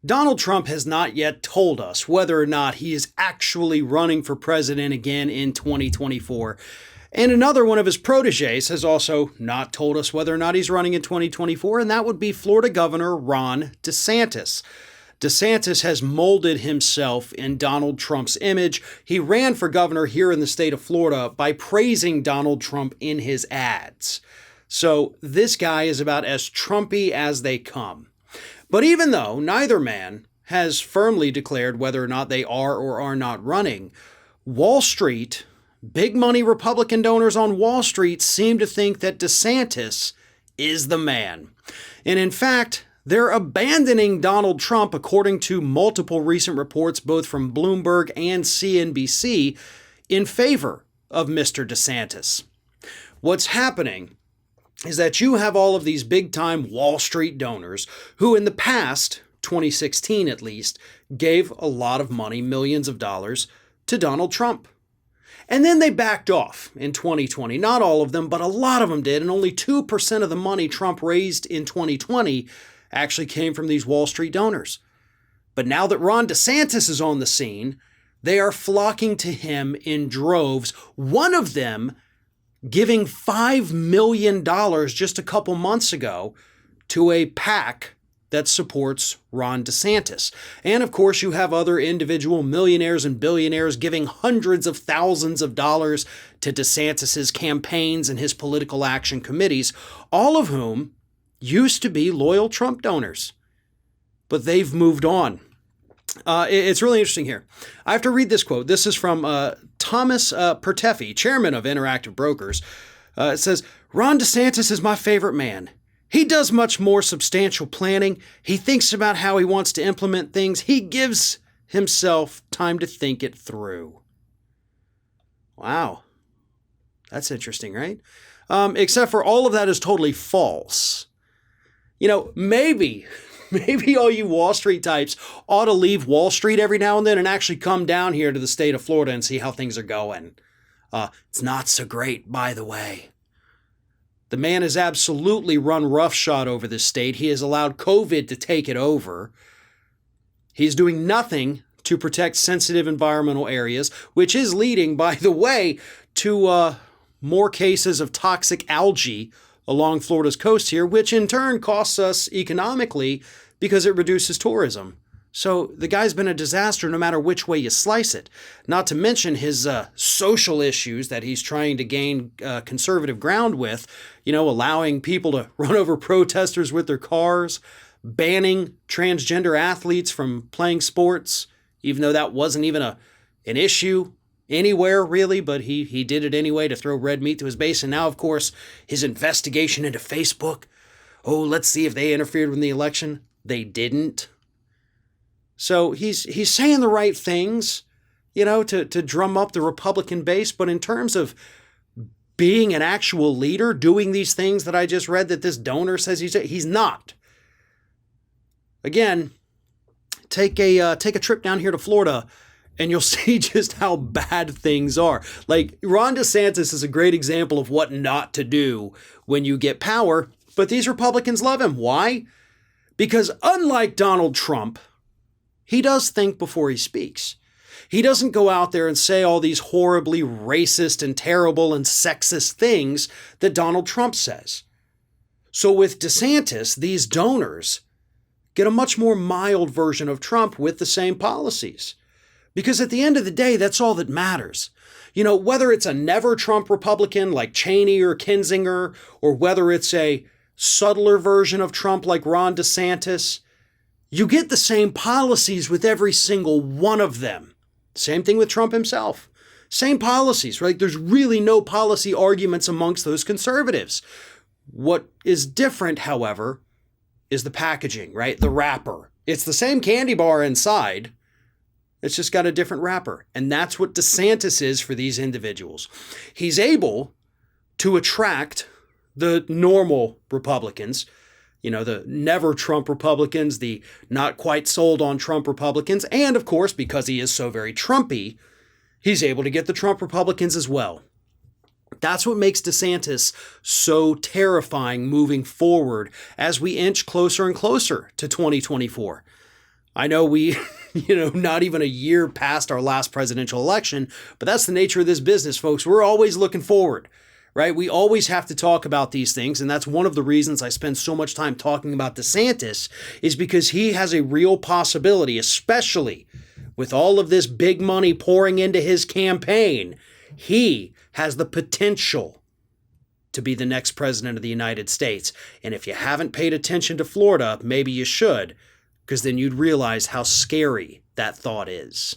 Donald Trump has not yet told us whether or not he is actually running for president again in 2024. And another one of his proteges has also not told us whether or not he's running in 2024, and that would be Florida Governor Ron DeSantis. DeSantis has molded himself in Donald Trump's image. He ran for governor here in the state of Florida by praising Donald Trump in his ads. So this guy is about as Trumpy as they come. But even though neither man has firmly declared whether or not they are or are not running, Wall Street, big money Republican donors on Wall Street seem to think that DeSantis is the man. And in fact, they're abandoning Donald Trump, according to multiple recent reports, both from Bloomberg and CNBC, in favor of Mr. DeSantis. What's happening is that you have all of these big-time Wall Street donors who in the past, 2016 at least, gave a lot of money, millions of dollars, to Donald Trump. And then they backed off in 2020. Not all of them, but a lot of them did. And only 2% of the money Trump raised in 2020 actually came from these Wall Street donors. But now that Ron DeSantis is on the scene, they are flocking to him in droves. One of them giving $5 million just a couple months ago to a PAC that supports Ron DeSantis. And of course, you have other individual millionaires and billionaires giving hundreds of thousands of dollars to DeSantis's campaigns and his political action committees, all of whom used to be loyal Trump donors. But they've moved on. It's really interesting here. I have to read this quote. This is from Thomas Perteffi, chairman of Interactive Brokers. It says, "Ron DeSantis is my favorite man. He does much more substantial planning. He thinks about how he wants to implement things. He gives himself time to think it through." Wow. That's interesting, right? Except for all of that is totally false. You know, maybe all you Wall Street types ought to leave Wall Street every now and then and actually come down here to the state of Florida and see how things are going. It's not so great, by the way. The man has absolutely run roughshod over this state. He has allowed COVID to take it over. He's doing nothing to protect sensitive environmental areas, which is leading, by the way, to more cases of toxic algae along Florida's coast here, which in turn costs us economically because it reduces tourism. So the guy's been a disaster no matter which way you slice it. Not to mention his social issues that he's trying to gain conservative ground with, allowing people to run over protesters with their cars, banning transgender athletes from playing sports, even though that wasn't even an issue anywhere really, but he did it anyway to throw red meat to his base. And now, of course, his investigation into Facebook. Oh, let's see if they interfered with the election. They didn't. So he's saying the right things, to drum up the Republican base. But in terms of being an actual leader, doing these things that I just read that this donor says he's not. Again, take a trip down here to Florida, and you'll see just how bad things are. Like, Ron DeSantis is a great example of what not to do when you get power, but these Republicans love him. Why? Because unlike Donald Trump, he does think before he speaks. He doesn't go out there and say all these horribly racist and terrible and sexist things that Donald Trump says. So with DeSantis, these donors get a much more mild version of Trump with the same policies. Because at the end of the day, that's all that matters. Whether it's a never Trump Republican like Cheney or Kinzinger, or whether it's a subtler version of Trump like Ron DeSantis, you get the same policies with every single one of them. Same thing with Trump himself. Same policies, right? There's really no policy arguments amongst those conservatives. What is different, however, is the packaging, right? The wrapper. It's the same candy bar inside. It's just got a different wrapper. And that's what DeSantis is for these individuals. He's able to attract the normal Republicans, the never Trump Republicans, the not quite sold on Trump Republicans. And of course, because he is so very Trumpy, he's able to get the Trump Republicans as well. That's what makes DeSantis so terrifying moving forward as we inch closer and closer to 2024. I know we, not even a year past our last presidential election, but that's the nature of this business, folks. We're always looking forward, right? We always have to talk about these things. And that's one of the reasons I spend so much time talking about DeSantis, is because he has a real possibility, especially with all of this big money pouring into his campaign. He has the potential to be the next president of the United States. And if you haven't paid attention to Florida, maybe you should, because then you'd realize how scary that thought is.